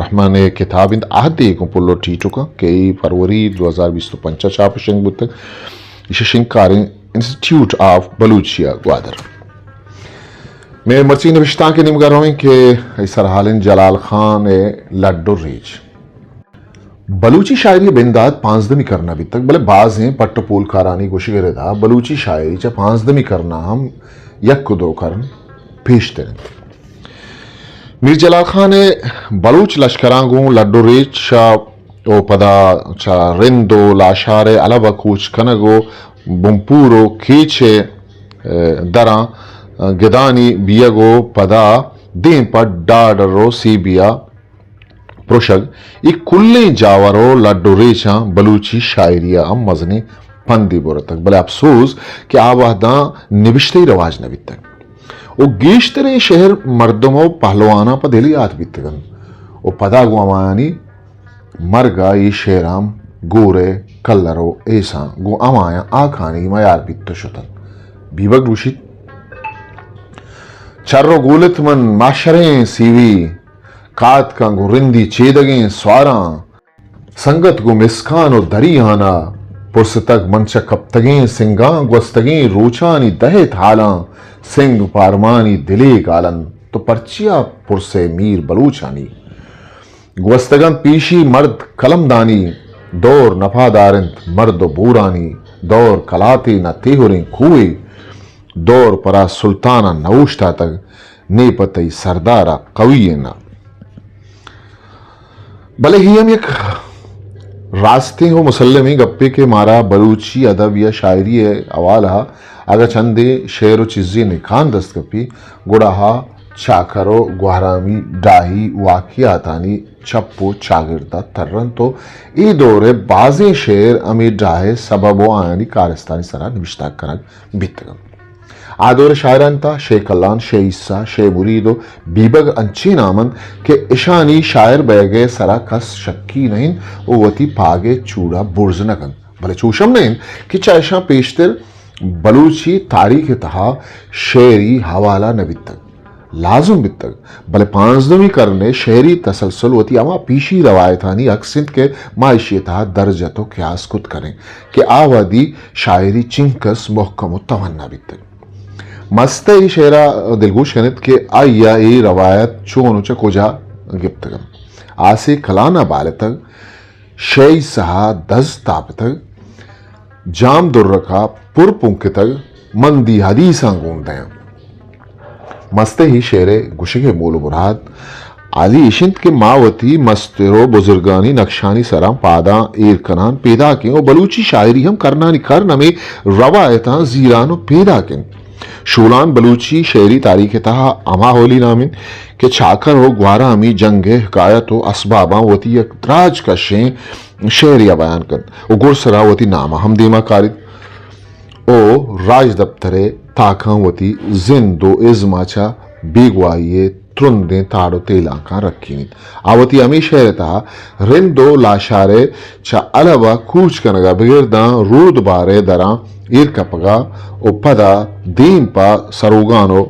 रहमान किताब इन आते को पुल्लो टीचो का कई फरवरी 2025 छाप शिंग बुत इसे शिंकारिंग इंस्टीट्यूट ऑफ बलूचिया ग्वादर मैं मर्सी नविश्ता के निम कर रहा हूँ कि सरहालिन जलाल खान लड्डो रीच बलूची शायरी बेंदाद पांचदमी करना अभी तक भले बाज हैं पट्टपोल कारानी गोशी करे था बलूची शायरी चा पांचदमी करना हम यक को दो करन पेशते मीर जलाल खान बलूच लश्करांगू लड्डो रेच शा ओ पदा चा रिंदो लाशारे अलावा कुछ कनगो बुम्पूरो कीचे दरा गिदानी बियगो पदा दें पर डाडरो सीबिया प्रोशग ये कुल्ले जावरो लड्डो रेचा बलूची शायरिया हम मजनी पंदी बोर तक भले अफसोस कि आवादा निबिश्ते रवाज न बीतक ओ गेश्तरे शहर मर्दमो पहलवाना पदेली आत बीतगन ओ पदा गुआमानी मरगा ये शेराम गोरे कल्लरो ऐसा गु अमाया आखानी मयार बीत शुतन बीबक रूशित चर्रो गुलत मन माशरे सीवी कात का गो रिंदी चेदगे स्वारा संगत गो मिसकानो दरियाना पुरसतक मंच कप्तगे सिंगा ग्वस्तगे रोचानी दहे थाला सिंग पारमानी दिले गालन तो पर्चिया पुरसे मीर बलूचानी ग्वस्तगन पीशी मर्द कलमदानी दौर नफादारंत मर्द बूरानी दौर कलाते न तेहुरें कुए दौर परा सुल्ताना नौश्ता तक नेपतई सरदारा कविये ना भले ही हम एक रास्ते हो मुसल्लमी गप्पे के मारा बलूची अदब या शायरी है अवाला अगर चंदे शेर चीज़ें निकान दस्तकपी गुड़ाहा चाकरो गुहरामी डाही वाकियातानी चप्पो चागिरता तर्रन तो ये दौरे बाजे शेर अमीर डाहे सबबो आयानी कारस्तानी सरा निविश्ता करक बीतगन आदोर शायरानता शे कल्लान शे ईसा शे मुरीदो बीबग अंची नामन के इशानी शायर बैगे सरा कस शक्की नहीं ओ वती पागे चूड़ा बुर्ज नगन भले चूशम नहीं कि चायशा पेशतर बलूची तारीख तहा शेरी हवाला नबी तक लाजुम बितक भले पांचदमी करने शहरी तसलसल वती अमा पीशी रवायतानी अक्सिंत के मायशी तहा दर्जा तो क्यास कुत करें कि आवादी शायरी चिंकस मोहकम तवन्ना बितक मस्त ही शेरा दिलगोश कनित के आया ये रवायत चोन च कोजा गिप्तगम आसे कलाना बाले तक शे सहा दस ताप तक जाम दुर्रका पुर पुंक तक मंदी हदीसा गूंदे मस्त ही शेरे गुशे मूल बुराद आली इशिंत के मावती मस्तरो बुजुर्गानी नक्शानी सराम पादा एर कनान पैदा के और बलूची शायरी हम करनानी करना में रवायता जीरानो पैदा के शूलान बलूची शेरी तारीख तहा अमा होली नामिन के छाकर हो ग्वारा अमी जंगे हकायत हो असबाबा वती एक द्राज का शेरिया बयान कर ओ गुरसरा वती नामा हम दीमा कारिद ओ राज दफ्तरे ताखा वती जिंदो इजमाचा बेगवाइये त्रुंदे ताड़ो तेला का रखी आवती अमी शेर तहा रिंदो लाशारे चा अलवा कूच कनगा बिगिरदा रूद बारे दरा ईर कपगा ओ पदा दीन पा सरोगानो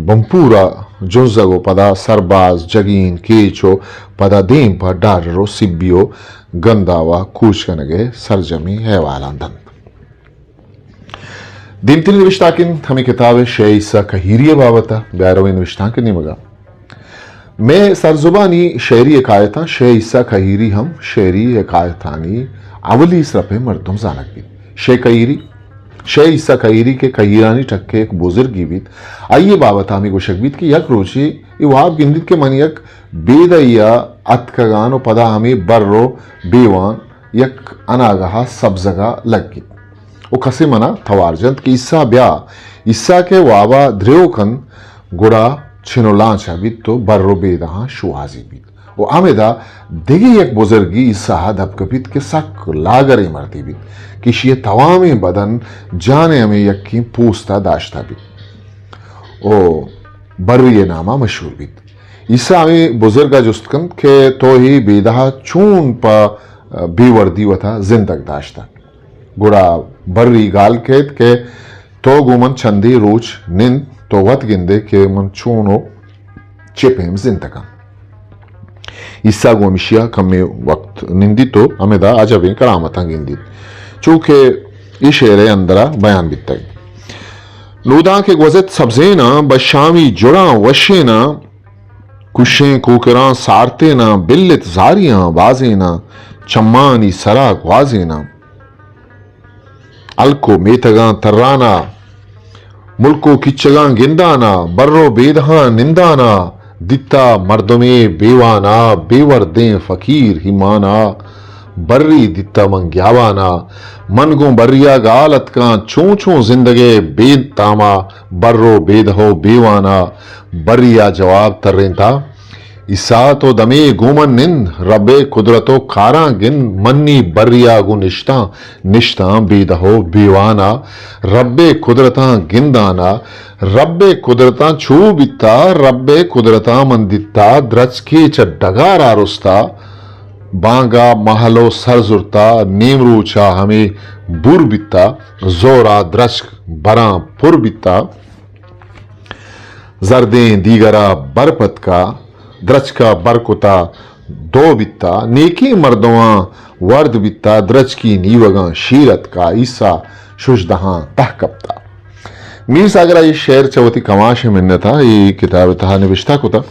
बंपूरा जुंजगो पदा सरबाज जगीन केचो पदा दीन पा डाडरो सिब्बियो गंदावा कूच कनगे सरजमी हैवालांदन दीमतिल निविश्ताकिन हमें किताब शेईसा कहीरिय बाबता ब्यारवे निविश्ताकिन निमगा मैं सरजुबानी शेरी एकायता शेईसा कहीरी हम शेरी एकायतानी अवली सरपे मर्दम जानक भी शे कहीरी शे ईसा कहीरी के कहीरानी टक्के एक बुजुर्गी बीत आइए बाबत आमी गोशक बीत की यक रोची इवाब गिंदित के मनियक बेदया अतकगानो पदा हमें बर्रो बेवान यक अनागहा सब जगह लग गई वो कसे मना थवारजंत की ईसा ब्या ईसा के वाबा ध्रेवकन गुड़ा छिनोलांचा बीत तो बर्रो बेदहा शुआजी बीत वो आमेदा दिगी एक बुजुर्गी ईसा दबकबित के सक लागरे मरती बीत किसी तवामी बदन जाने हमें यकी पूछता दाश्ता भी ओ बरवी नामा मशहूर भी ईसा हमें बुजुर्गा जुस्तकन के तो ही बेदहा चून पा बेवर्दी वथा जिंदग दाश्ता गुड़ा बर्री गाल केत के तो गुमन चंदी रोच निन तो वत गिंदे के मन चूनो चिपेम जिंतका issa gomishia kame वक्त निंदितो अमेदा अजबे करामत गिंदी चूंकि ये शेर अंदरा बयान बिता नूदा के गजत सब्जेना बशामी जुड़ा वशेना कुशें कुकरा सारतेना बिल्लित जारियां बाजेना चम्मानी सरा ग्वाजेना अलको मेतगा तर्राना मुल्को किच्चगा गिंदाना बर्रो बेदहा निंदाना दित्ता मर्दमे बेवाना बेवर्दे फकीर हिमाना बर्री दित्ता मंग्यावाना मन गो बर्रिया गालत का चूं चूं जिंदगे बेद तामा बर्रो बेदहो बेवाना बर्रिया जवाब तर्रेंता इसा तो दमे गुमन निंद रबे कुदरतो कारा गिन मन्नी बर्रिया गु निष्ठा निष्ठा बेदहो बेवाना रब्बे कुदरता गिंदाना रब्बे कुदरता छू बित्ता रब्बे कुदरता मंदित्ता द्रच के च डगारा रुस्ता बांगा महलो सरजुरता नेमरूचा हमें बुर बित्ता जोरा द्रच बरा पुर बित्ता जरदें दीगरा बरपत का द्रच का बरकुता दो बित्ता नेकी मर्दवा वर्द बित्ता द्रच की नीवगा शीरत का ईसा शुजदहा तहकबता मीर सागरा ये शेर चवती कमाश मिन्न था ये किताब तहा निविष्टा कुता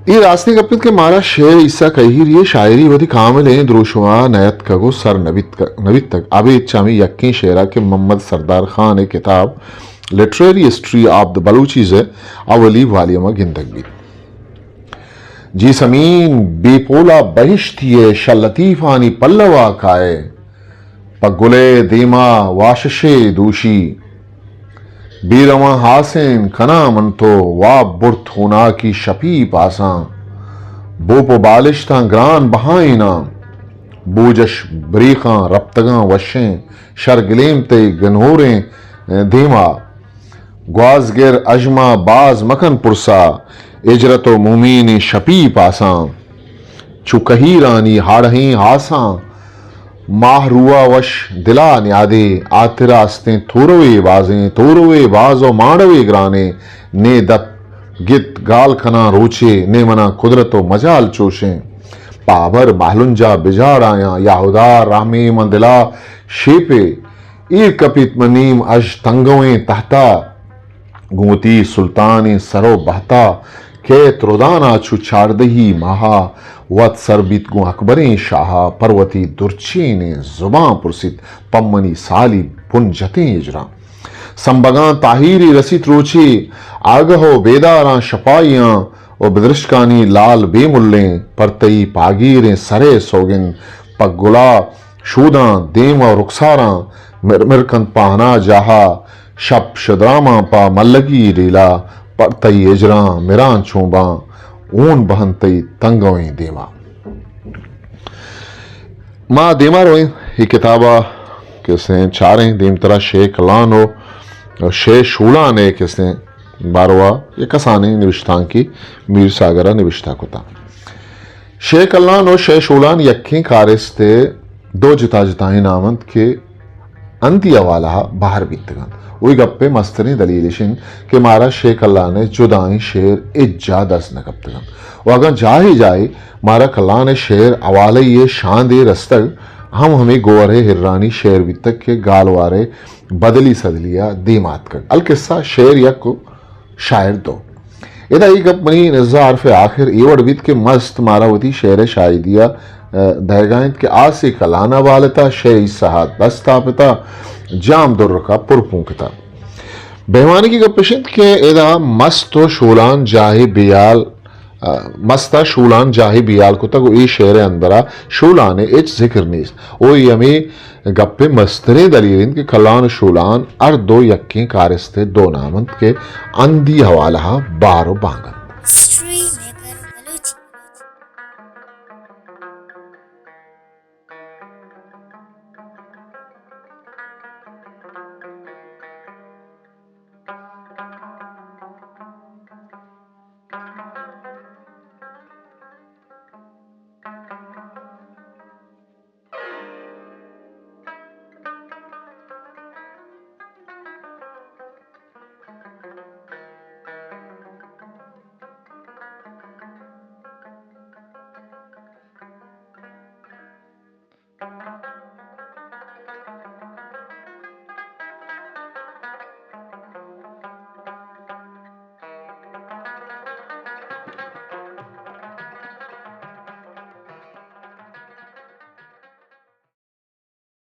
ये रास्ते कपित के मारा शेर ईसा कही रही शायरी वती कामले द्रोशवा नयत कगो सर नवित तक अभी इच्छा में यक्की शेरा के मोहम्मद सरदार खान एक किताब लिटरेरी हिस्ट्री ऑफ द बलूचीज है अवली वालियमा गिंदक भी जी समीन बेपोला बहिश्तिये शलतीफानी पल्लवा काए पगुले देमा वाशशे दूशी बीरवा हासेन कना मंतो वा बुर्थ होना की शपी पासा बोपो बालिश्ता ग्रान बहाइना बूजश ब्रीखा रप्तगा वशें शरगलेम ते गनहोरें धीमा ग्वाजगिर अजमा बाज मकन पुरसा इजरतो मुमीन शपी पासा चुकही रानी हाड़ही हासा माहरुआ वश दिला न्यादे आतिरास्ते थोरवे बाजो मांडवे ग्राने ने दत गित गाल खना रोचे ने मना कुदरतो मजाल चोशे पाभर माहलुंजा बिजाड़ आया याहुदार रामे मंदिला शेपे ईर कपित मनीम अज तंगों तहता गुमती सुल्तान सरो बहता के त्रोदाना छुछाड़दही महा वत सरबित गु अकबरें शाहा पर्वती दुर्ची ने जुबां पुरसित पम्मनी साली पुन जते इजरा संबगा ताहिरी रसित रोचे आगहो बेदारा शपाइयां और बदृशकानी लाल बेमुल्ले परतई पागीरें सरे सोगिन पगुला शूदा देम और रुखसारा मिरकन पाहना जाहा शप शद्रामा पा मल्लगी रीला परतई इजरा मिरान चोबा ऊन बहनतई तंगोई देमा माँ देमा रोए ये किताबा किसने चारें देम तरह शेख लानो शे शूला ने किसने बारवा ये कसाने निविष्टां की मीर सागरा निविष्टा कुता शेख अल्लाह नो शे शूलान यक्खें कारिस्ते दो जिता जिताई नामंत के अंतिया वाला बाहर बीतगन वही गप्पे मस्तरी दलीलिशिन के मारा शेख अल्लाह ने जुदाई शेर इज्जा दस नकप्तगन वो अगर जा ही जाए मारा कल्ला ने शेर अवाले ये शान दे रस्तक हम हमें गोरे हिर्रानी शेर वितक के गालवारे बदली सदलिया दीमात कर अल किस्सा शेर यक को शायर दो इधर एक अपनी नज़ार फे आखिर एवड़ बीत के मस्त मारावती शेर शायदिया दहगायत के आसे कलाना वालता शे सहात दस्ता पिता जाम दुर्र का पुरपूंकता बेहवानी की गपशित के एदा मस्तो शूलान जाहि बियाल मस्ता शूलान जाहि बियाल को तक ई शेर अंदरा शूलाने इच जिक्र नीस ओ यमी गप्पे मस्तरे दलीलिन के कलान शूलान अर दो यक्के कारिस्ते दो नामंत के अंधी हवाला बारो बांगन